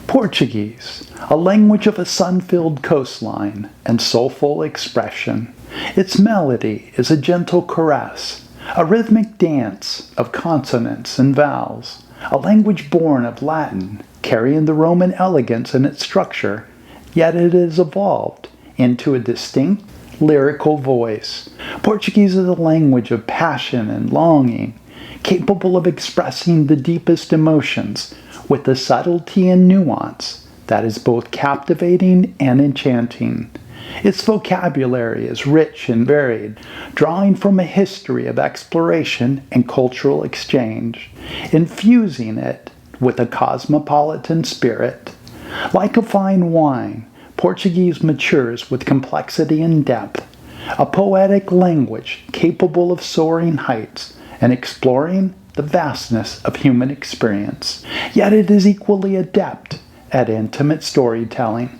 Portuguese, a language of a sun-filled coastline and soulful expression. Its melody is a gentle caress, a rhythmic dance of consonants and vowels, a language born of Latin, carrying the Roman elegance in its structure, yet it has evolved into a distinct lyrical voice. Portuguese is a language of passion and longing, capable of expressing the deepest emotions with a subtlety and nuance that is both captivating and enchanting. Its vocabulary is rich and varied, drawing from a history of exploration and cultural exchange, infusing it with a cosmopolitan spirit. Like a fine wine, Portuguese matures with complexity and depth, a poetic language capable of soaring heights and exploring the vastness of human experience. Yet it is equally adept at intimate storytelling.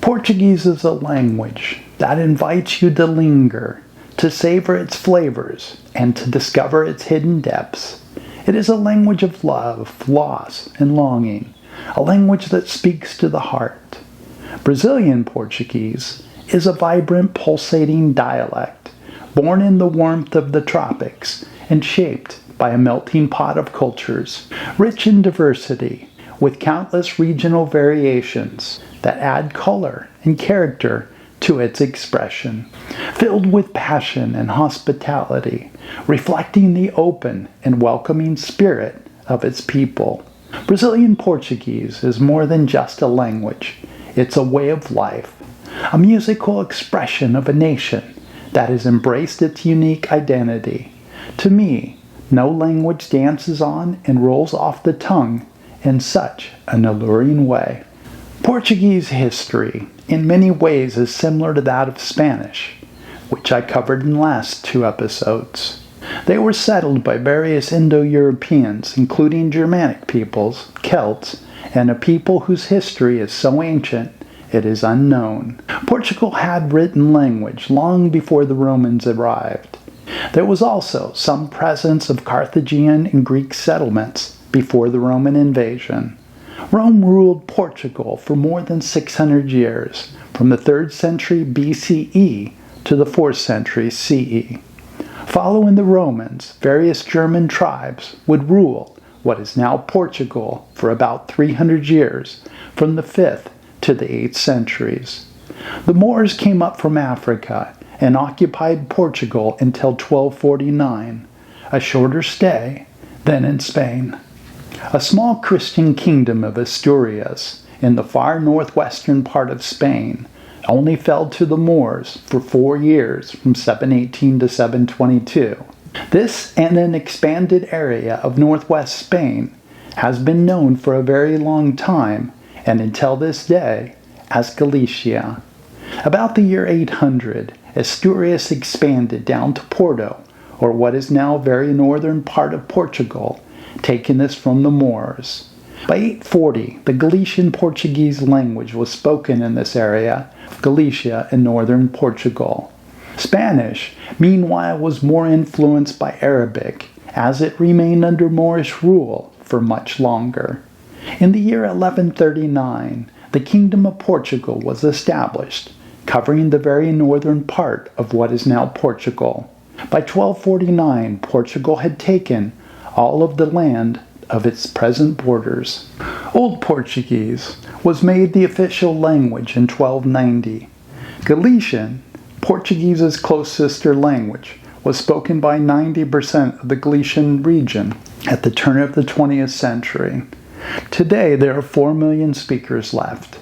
Portuguese is a language that invites you to linger, to savor its flavors, and to discover its hidden depths. It is a language of love, loss, and longing, a language that speaks to the heart. Brazilian Portuguese is a vibrant, pulsating dialect, born in the warmth of the tropics and shaped by a melting pot of cultures, rich in diversity, with countless regional variations that add color and character to its expression, filled with passion and hospitality, reflecting the open and welcoming spirit of its people. Brazilian Portuguese is more than just a language. It's a way of life, a musical expression of a nation that has embraced its unique identity. To me, no language dances on and rolls off the tongue in such an alluring way. Portuguese history, in many ways, is similar to that of Spanish, which I covered in the last 2 episodes. They were settled by various Indo-Europeans, including Germanic peoples, Celts, and a people whose history is so ancient it is unknown. Portugal had written language long before the Romans arrived. There was also some presence of Carthaginian and Greek settlements before the Roman invasion. Rome ruled Portugal for more than 600 years, from the 3rd century BCE to the 4th century CE. Following the Romans, various German tribes would rule what is now Portugal for about 300 years, from the 5th to the 8th centuries. The Moors came up from Africa and occupied Portugal until 1249, a shorter stay than in Spain. A small Christian kingdom of Asturias in the far northwestern part of Spain only fell to the Moors for 4 years, from 718 to 722. This and an expanded area of northwest Spain has been known for a very long time, and until this day, as Galicia. About the year 800, Asturias expanded down to Porto, or what is now very northern part of Portugal, taking this from the Moors. By 840, the Galician Portuguese language was spoken in this area of Galicia in northern Portugal. Spanish, meanwhile, was more influenced by Arabic, as it remained under Moorish rule for much longer. In the year 1139, the Kingdom of Portugal was established, covering the very northern part of what is now Portugal. By 1249, Portugal had taken all of the land of its present borders. Old Portuguese was made the official language in 1290. Galician, Portuguese's close sister language, was spoken by 90% of the Galician region at the turn of the 20th century. Today, there are 4 million speakers left.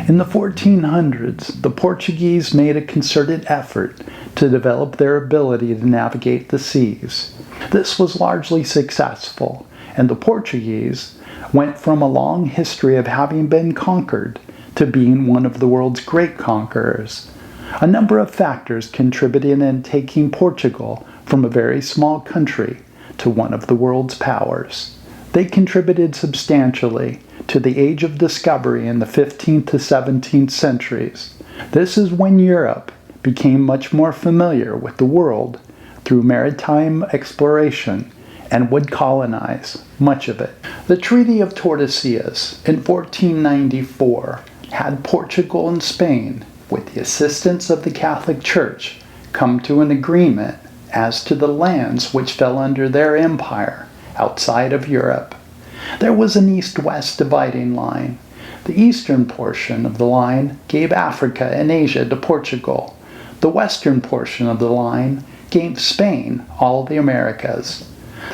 In the 1400s, the Portuguese made a concerted effort to develop their ability to navigate the seas. This was largely successful, and the Portuguese went from a long history of having been conquered to being one of the world's great conquerors. A number of factors contributed in taking Portugal from a very small country to one of the world's powers. They contributed substantially to the Age of Discovery in the 15th to 17th centuries. This is when Europe became much more familiar with the world through maritime exploration and would colonize much of it. The Treaty of Tordesillas in 1494 had Portugal and Spain, with the assistance of the Catholic Church, come to an agreement as to the lands which fell under their empire outside of Europe. There was an east-west dividing line. The eastern portion of the line gave Africa and Asia to Portugal. The western portion of the line gave Spain all the Americas.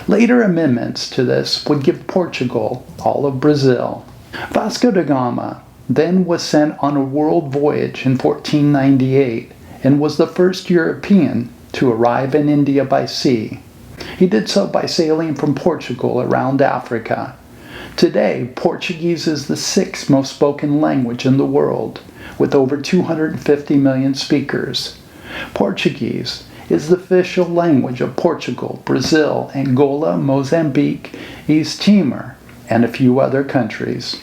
Later amendments to this would give Portugal all of Brazil. Vasco da Gama then was sent on a world voyage in 1498 and was the first European to arrive in India by sea. He did so by sailing from Portugal around Africa. Today, Portuguese is the sixth most spoken language in the world, with over 250 million speakers. Portuguese is the official language of Portugal, Brazil, Angola, Mozambique, East Timor, and a few other countries.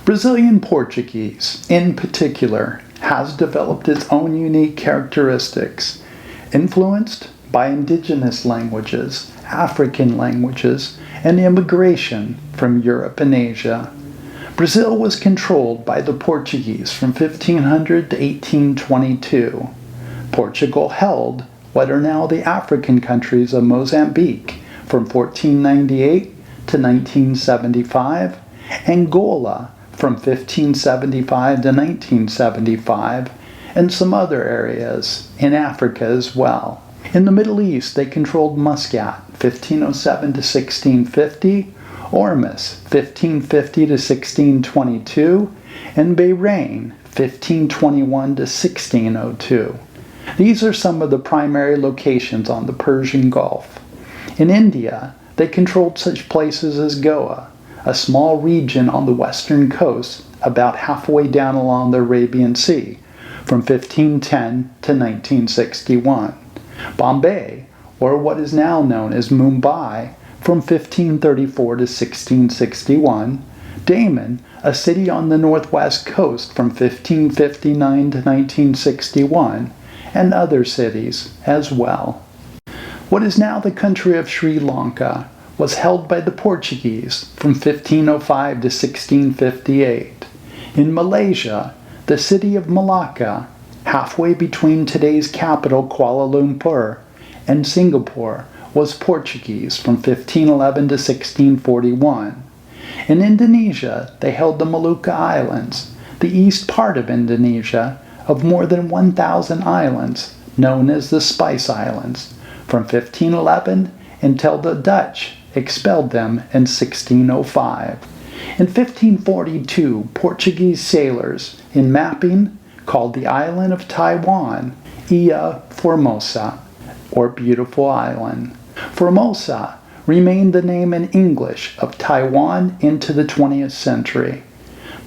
Brazilian Portuguese, in particular, has developed its own unique characteristics, influenced by indigenous languages, African languages, and immigration from Europe and Asia. Brazil was controlled by the Portuguese from 1500 to 1822. Portugal held what are now the African countries of Mozambique from 1498 to 1975, Angola from 1575 to 1975, and some other areas in Africa as well. In the Middle East, they controlled Muscat, 1507 to 1650, Ormus, 1550 to 1622, and Bahrain, 1521 to 1602. These are some of the primary locations on the Persian Gulf. In India, they controlled such places as Goa, a small region on the western coast about halfway down along the Arabian Sea, from 1510 to 1961. Bombay, or what is now known as Mumbai, from 1534 to 1661, Daman, a city on the northwest coast from 1559 to 1961, and other cities as well. What is now the country of Sri Lanka was held by the Portuguese from 1505 to 1658. In Malaysia, the city of Malacca, halfway between today's capital Kuala Lumpur and Singapore, was Portuguese from 1511 to 1641. In Indonesia, they held the Molucca Islands, the east part of Indonesia, of more than 1,000 islands, known as the Spice Islands, from 1511 until the Dutch expelled them in 1605. In 1542, Portuguese sailors, in mapping, called the island of Taiwan Ilha Formosa, or Beautiful Island. Formosa remained the name in English of Taiwan into the 20th century.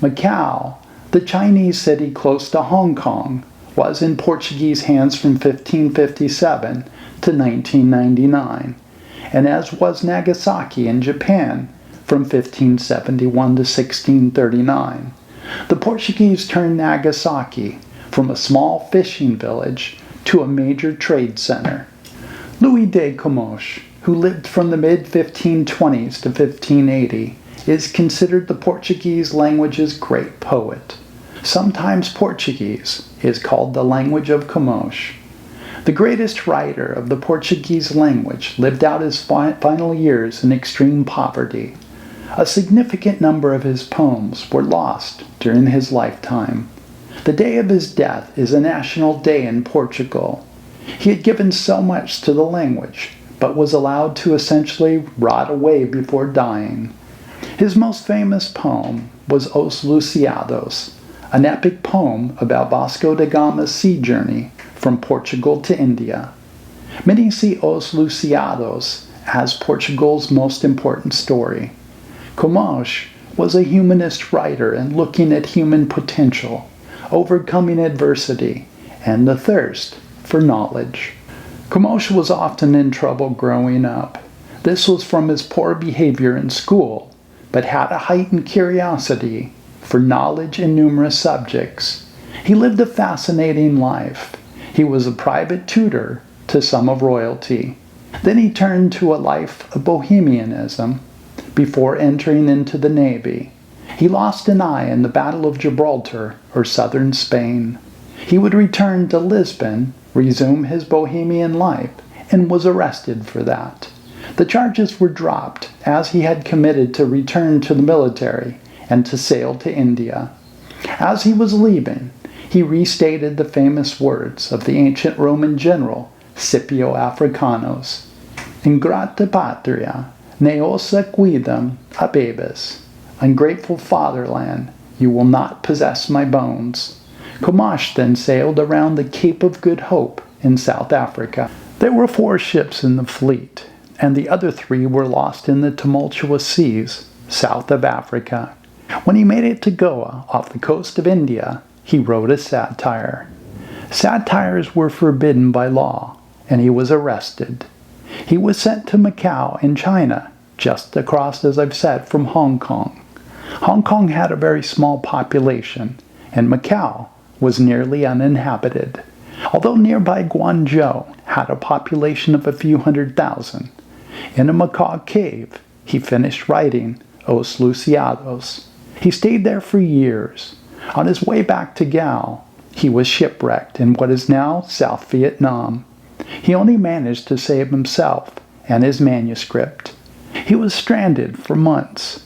Macau, the Chinese city close to Hong Kong, was in Portuguese hands from 1557 to 1999, and as was Nagasaki in Japan from 1571 to 1639. The Portuguese turned Nagasaki from a small fishing village to a major trade center. Luís de Camões, who lived from the mid-1520s to 1580, is considered the Portuguese language's great poet. Sometimes Portuguese is called the language of Camões. The greatest writer of the Portuguese language lived out his final years in extreme poverty. A significant number of his poems were lost during his lifetime. The day of his death is a national day in Portugal. He had given so much to the language, but was allowed to essentially rot away before dying. His most famous poem was Os Lusíadas, an epic poem about Vasco da Gama's sea journey from Portugal to India. Many see Os Lusíadas as Portugal's most important story. Camões was a humanist writer and looking at human potential, overcoming adversity, and the thirst for knowledge. Camões was often in trouble growing up. This was from his poor behavior in school, but had a heightened curiosity for knowledge in numerous subjects. He lived a fascinating life. He was a private tutor to some of royalty. Then he turned to a life of bohemianism before entering into the Navy. He lost an eye in the Battle of Gibraltar, or southern Spain. He would return to Lisbon, resume his bohemian life, and was arrested for that. The charges were dropped as he had committed to return to the military and to sail to India. As he was leaving, he restated the famous words of the ancient Roman general Scipio Africanus, "Ingrata patria, ne osa quidem habebis." Ungrateful fatherland, you will not possess my bones. Camões then sailed around the Cape of Good Hope in South Africa. There were 4 ships in the fleet, and the other 3 were lost in the tumultuous seas south of Africa. When he made it to Goa, off the coast of India, he wrote a satire. Satires were forbidden by law, and he was arrested. He was sent to Macau in China, just across, as I've said, from Hong Kong. Hong Kong had a very small population, and Macau was nearly uninhabited, although nearby Guangzhou had a population of a few 100,000. In a macaw cave, he finished writing Os Luciados. He stayed there for years. On his way back to Gao, he was shipwrecked in what is now South Vietnam. He only managed to save himself and his manuscript. He was stranded for months.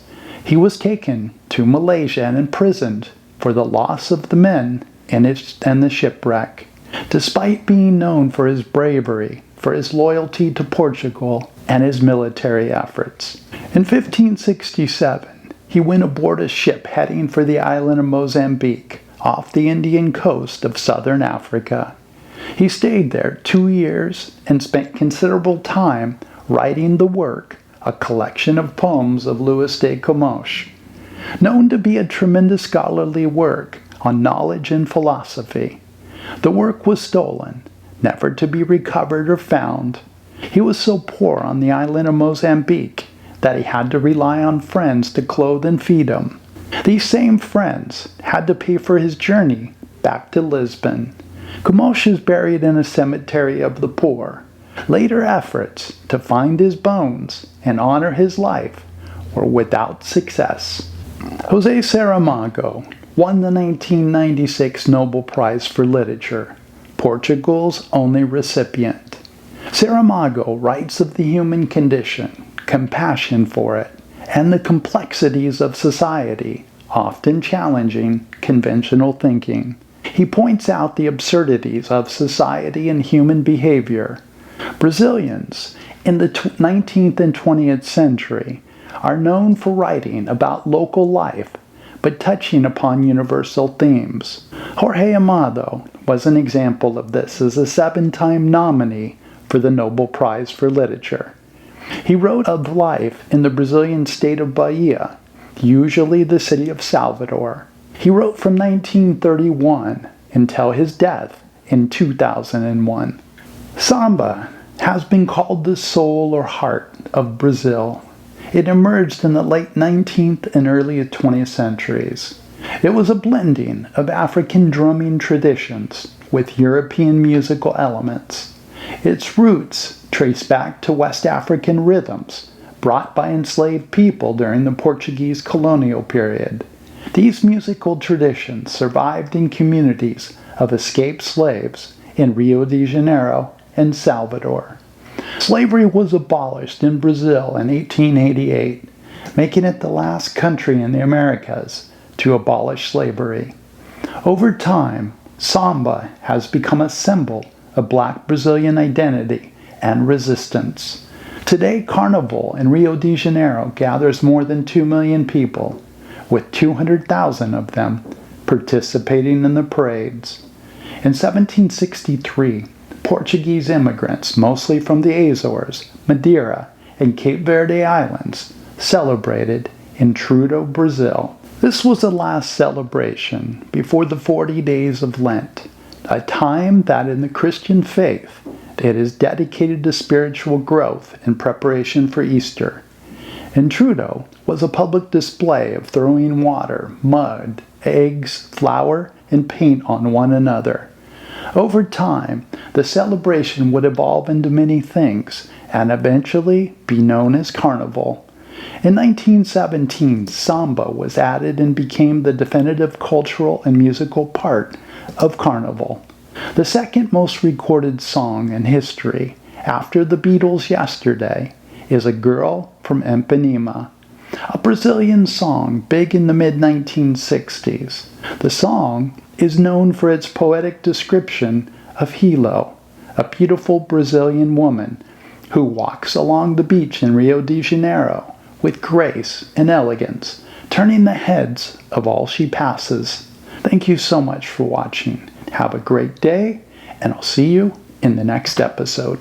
He was taken to Malaysia and imprisoned for the loss of the men and the shipwreck. Despite being known for his bravery, for his loyalty to Portugal, and his military efforts. In 1567, he went aboard a ship heading for the island of Mozambique, off the Indian coast of southern Africa. He stayed there 2 years and spent considerable time writing the work, a collection of poems of Luís de Camões, known to be a tremendous scholarly work on knowledge and philosophy. The work was stolen, never to be recovered or found. He was so poor on the island of Mozambique that he had to rely on friends to clothe and feed him. These same friends had to pay for his journey back to Lisbon. Camões is buried in a cemetery of the poor. Later efforts to find his bones and honor his life were without success. José Saramago won the 1996 Nobel Prize for Literature, Portugal's only recipient. Saramago writes of the human condition, compassion for it, and the complexities of society, often challenging conventional thinking. He points out the absurdities of society and human behavior. Brazilians in the 19th and 20th century are known for writing about local life, but touching upon universal themes. Jorge Amado was an example of this as a 7-time nominee for the Nobel Prize for Literature. He wrote of life in the Brazilian state of Bahia, usually the city of Salvador. He wrote from 1931 until his death in 2001. Samba has been called the soul or heart of Brazil. It emerged in the late 19th and early 20th centuries. It was a blending of African drumming traditions with European musical elements. Its roots trace back to West African rhythms brought by enslaved people during the Portuguese colonial period. These musical traditions survived in communities of escaped slaves in Rio de Janeiro and Salvador. Slavery was abolished in Brazil in 1888, making it the last country in the Americas to abolish slavery. Over time, samba has become a symbol of Black Brazilian identity and resistance. Today, Carnival in Rio de Janeiro gathers more than 2 million people, with 200,000 of them participating in the parades. In 1763, Portuguese immigrants, mostly from the Azores, Madeira, and Cape Verde Islands, celebrated Intrudo, Brazil. This was the last celebration before the 40 days of Lent, a time that in the Christian faith it is dedicated to spiritual growth in preparation for Easter. Intrudo was a public display of throwing water, mud, eggs, flour, and paint on one another. Over time, the celebration would evolve into many things, and eventually be known as Carnival. In 1917, samba was added and became the definitive cultural and musical part of Carnival. The second most recorded song in history, after the Beatles' Yesterday, is A Girl from Ipanema, a Brazilian song big in the mid-1960s. The song is known for its poetic description of Hilo, a beautiful Brazilian woman who walks along the beach in Rio de Janeiro with grace and elegance, turning the heads of all she passes. Thank you so much for watching. Have a great day, and I'll see you in the next episode.